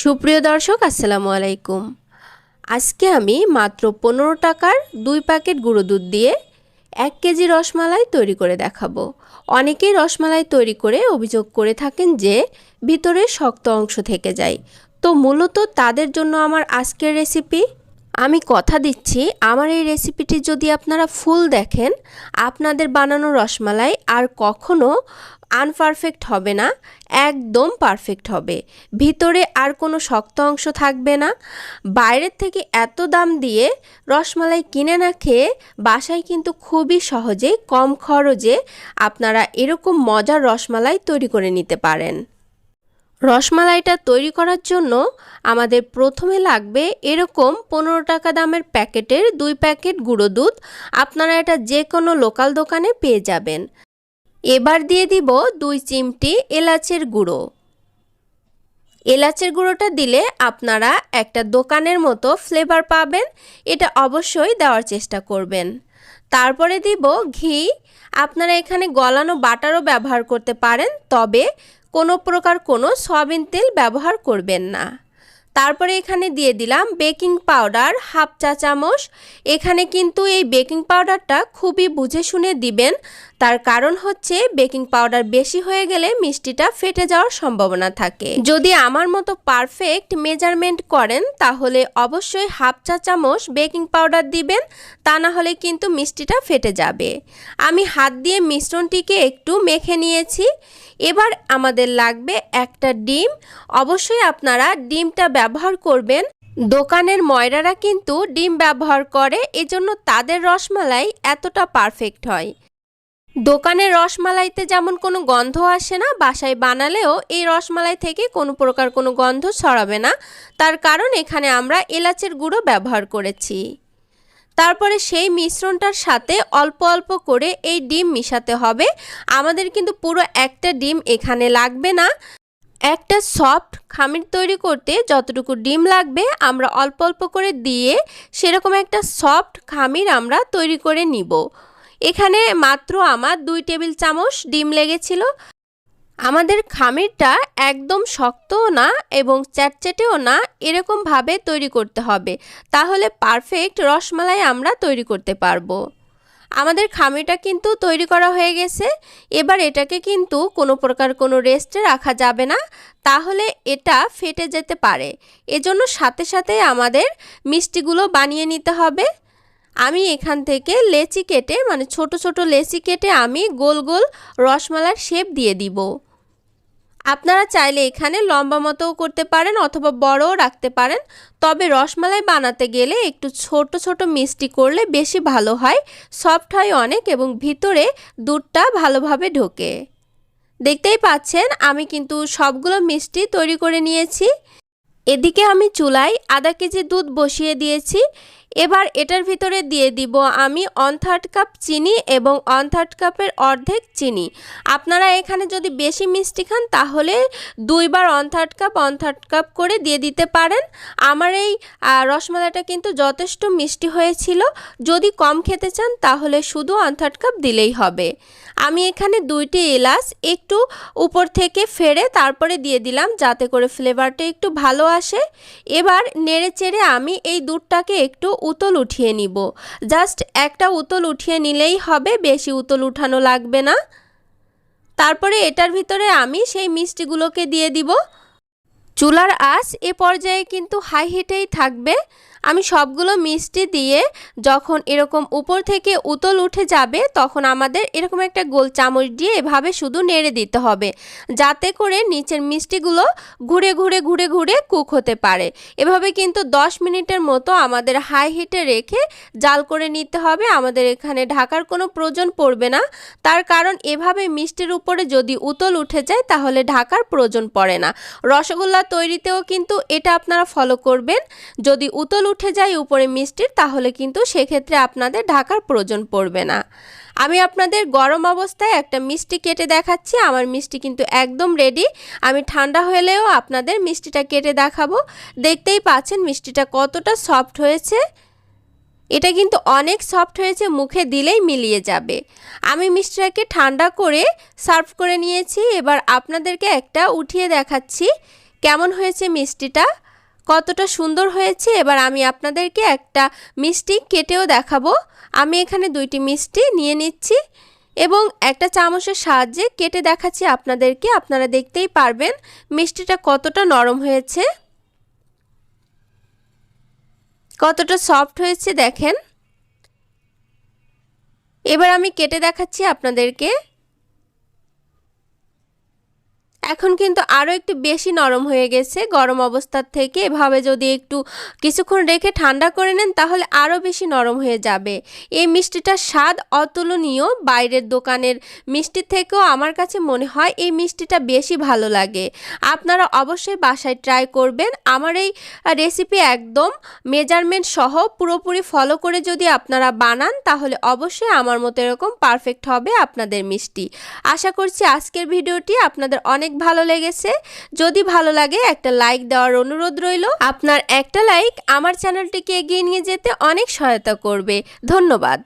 সুপ্রিয় দর্শক আসসালামু আলাইকুম। আজকে আমি মাত্র 15 টাকার 2 প্যাকেট গুঁড়ো দুধ দিয়ে 1 কেজি রসমালাই তৈরি করে দেখাবো। অনেকেই রসমালাই তৈরি করে অভিযোগ করে থাকেন যে ভিতরে শক্ত অংশ থেকে যায়। তো মূলত তাদের জন্য আমার আজকের রেসিপি। আমি কথা দিচ্ছি, আমার এই রেসিপিটি যদি আপনারা ফুল দেখেন, আপনাদের বানানো রসমালাই আর কখনো আনপারফেক্ট হবে না, একদম পারফেক্ট হবে। ভিতরে আর কোনো শক্ত অংশ থাকবে না। বাইরের থেকে এত দাম দিয়ে রসমালাই কিনে না খেয়ে বাসায় কিন্তু খুবই সহজে কম খরচে আপনারা এরকম মজার রসমালাই তৈরি করে নিতে পারেন। রসমালাইটা তৈরি করার জন্য আমাদের প্রথমে লাগবে এরকম 15 টাকা দামের প্যাকেটের 2 প্যাকেট গুঁড়ো দুধ। আপনারা এটা যে কোনো লোকাল দোকানে পেয়ে যাবেন। এবার দিয়ে দিব 2 চিমটি এলাচের গুঁড়ো। এলাচের গুঁড়োটা দিলে আপনারা একটা দোকানের মতো ফ্লেভার পাবেন, এটা অবশ্যই দেওয়ার চেষ্টা করবেন। তারপরে দিব ঘি। আপনারা এখানে গলানো বাটারও ব্যবহার করতে পারেন, তবে কোনো প্রকার কোনো সয়াবিন তেল ব্যবহার করবেন না। তারপরে এখানে দিয়ে দিলাম বেকিং পাউডার হাফ চা চামচ। এখানে কিন্তু এই বেকিং পাউডারটা খুবই বুঝে শুনে দিবেন, তার কারণ হচ্ছে বেকিং পাউডার বেশি হয়ে গেলে মিষ্টিটা ফেটে যাওয়ার সম্ভাবনা থাকে। যদি আমার মতো পারফেক্ট মেজারমেন্ট করেন তাহলে অবশ্যই হাফ চা চামচ বেকিং পাউডার দিবেন, তা না হলে কিন্তু মিষ্টিটা ফেটে যাবে। আমি হাত দিয়ে মিশ্রণটিকে একটু মেখে নিয়েছি। এবার আমাদের লাগবে একটা ডিম। অবশ্যই আপনারা ডিমটা ব্যবহার করবেন। দোকানের ময়রারা কিন্তু ডিম ব্যবহার করে, এজন্য তাদের রসমালাই এতটা পারফেক্ট হয়। দোকানের রসমালাইতে যেমন কোনো গন্ধ আসে না, বাসায় বানালেও এই রসমালাই থেকে কোনো প্রকার কোনো গন্ধ ছড়াবে না, তার কারণ এখানে আমরা এলাচের গুঁড়ো ব্যবহার করেছি। তারপরে সেই মিশ্রণটার সাথে অল্প অল্প করে এই ডিম মিশাতে হবে। আমাদের কিন্তু পুরো একটা ডিম এখানে লাগবে না। একটা সফট খামির তৈরি করতে যতটুকু ডিম লাগবে আমরা অল্প অল্প করে দিয়ে সেরকম একটা সফট খামির আমরা তৈরি করে নিব। এখানে মাত্র আমার 2 টেবিল চামচ ডিম লেগেছিল। আমাদের খামিরটা একদম শক্তও না এবং চ্যাটচ্যাটেও না, এরকমভাবে তৈরি করতে হবে, তাহলে পারফেক্ট রসমালাই আমরা তৈরি করতে পারবো। আমাদের খামিরটা কিন্তু তৈরি করা হয়ে গেছে। এবার এটাকে কিন্তু কোনো প্রকার কোনো রেস্টে রাখা যাবে না, তাহলে এটা ফেটে যেতে পারে। এজন্য সাথে সাথে আমাদের মিষ্টিগুলো বানিয়ে নিতে হবে। আমি এখান থেকে লেচি কেটে, মানে ছোট ছোট লেচি কেটে আমি গোল গোল রসমালাইয়ের শেপ দিয়ে দিব। আপনারা চাইলে এখানে লম্বা মতোও করতে পারেন অথবা বড়ও রাখতে পারেন, তবে রসমালাই বানাতে গেলে একটু ছোট ছোট মিষ্টি করলে বেশি ভালো হয়, সফট হয় অনেক এবং ভিতরে দুধটা ভালোভাবে ঢোকে। দেখতেই পাচ্ছেন আমি কিন্তু সবগুলো মিষ্টি তৈরি করে নিয়েছি। এদিকে আমি চুলায় আধা কেজি দুধ বসিয়ে দিয়েছি। এবার এটার ভিতরে দিয়ে দিব আমি 1/3 কাপ চিনি এবং 1/3 কাপের অর্ধেক চিনি। আপনারা এখানে যদি বেশি মিষ্টি খান তাহলে 2 বার 1/3 কাপ 1/3 কাপ করে দিয়ে দিতে পারেন। আমার এই রসমালাইটা কিন্তু যথেষ্ট মিষ্টি হয়েছিল। যদি কম খেতে চান তাহলে শুধু 1/3 কাপ দিলেই হবে। আমি এখানে 2টি এলাচ একটু উপর থেকে ফেড়ে তারপরে দিয়ে দিলাম, যাতে করে ফ্লেভারটা একটু ভালো আসে। এবার নেড়ে চেড়ে আমি এই দুধটাকে একটু উতল উঠিয়ে নিব। জাস্ট একটা উতল উঠিয়ে নিলেই হবে, বেশি উতল উঠানো লাগবে না। তারপরে এটার ভিতরে আমি সেই মিষ্টিগুলোকে দিয়ে দিব। চুলার আঁচ এ পর্যায়ে কিন্তু হাই হিটেই থাকবে। আমি সবগুলো মিষ্টি দিয়ে যখন এরকম উপর থেকে উতল উঠে যাবে তখন আমাদের এরকম একটা গোল চামচ দিয়ে এভাবে শুধু নেড়ে দিতে হবে, যাতে করে নিচের মিষ্টিগুলো ঘুরে ঘুরে ঘুরে ঘুরে কুক হতে পারে। এভাবে কিন্তু 10 মিনিটের মতো আমাদের হাই হিটে রেখে জাল করে নিতে হবে। আমাদের এখানে ঢাকার কোনো প্রয়োজন পড়বে না, তার কারণ এভাবে মিষ্টির উপরে যদি উতল উঠে যায় তাহলে ঢাকার প্রয়োজন পড়ে না। রসগোল্লা তৈরিতেও কিন্তু এটা আপনারা ফলো করবেন। যদি উতল উঠে যায় উপরে মিষ্টির তাহলে কিন্তু সেক্ষেত্রে আপনাদের ঢাকার প্রয়োজন পড়বে না। আমি আপনাদের গরম অবস্থায় একটা মিষ্টি কেটে দেখাচ্ছি। আমার মিষ্টি কিন্তু একদম রেডি। আমি ঠান্ডা হলেও আপনাদের মিষ্টিটা কেটে দেখাবো। দেখতেই পাচ্ছেন মিষ্টিটা কতটা সফট হয়েছে। এটা কিন্তু অনেক সফট হয়েছে, মুখে দিলেই মিলিয়ে যাবে। আমি মিষ্টিটাকে ঠান্ডা করে সার্ভ করে নিয়েছি। এবার আপনাদেরকে একটা উঠিয়ে দেখাচ্ছি। কেমন হয়েছে মিষ্টিটা, কতটা সুন্দর হয়েছে। এবার আমি আপনাদেরকে একটা মিষ্টি কেটেও দেখাবো। আমি এখানে 2টি মিষ্টি নিয়ে নিচ্ছি এবং একটা চামচের সাহায্যে কেটে দেখাচ্ছি আপনাদেরকে। আপনারা দেখতেই পারবেন মিষ্টিটা কতটা নরম হয়েছে, কতটা সফট হয়েছে দেখেন। এবার আমি কেটে দেখাচ্ছি আপনাদেরকে। এখন কিন্তু আরও একটু বেশি নরম হয়ে গেছে। গরম অবস্থার থেকে এভাবে যদি একটু কিছুক্ষণ রেখে ঠান্ডা করে নেন তাহলে আরও বেশি নরম হয়ে যাবে। এই মিষ্টিটার স্বাদ অতুলনীয়। বাইরের দোকানের মিষ্টির থেকেও আমার কাছে মনে হয় এই মিষ্টিটা বেশি ভালো লাগে। আপনারা অবশ্যই বাসায় ট্রাই করবেন। আমার এই রেসিপি একদম মেজারমেন্ট সহ পুরোপুরি ফলো করে যদি আপনারা বানান তাহলে অবশ্যই আমার মতো এরকম পারফেক্ট হবে আপনাদের মিষ্টি। আশা করছি আজকের ভিডিওটি আপনাদের অনেক ভালো লেগেছে। যদি ভালো লাগে একটা লাইক দেওয়ার অনুরোধ রইল। আপনার একটা লাইক আমার চ্যানেলটিকে এগিয়ে নিয়ে যেতে অনেক সহায়তা করবে। ধন্যবাদ।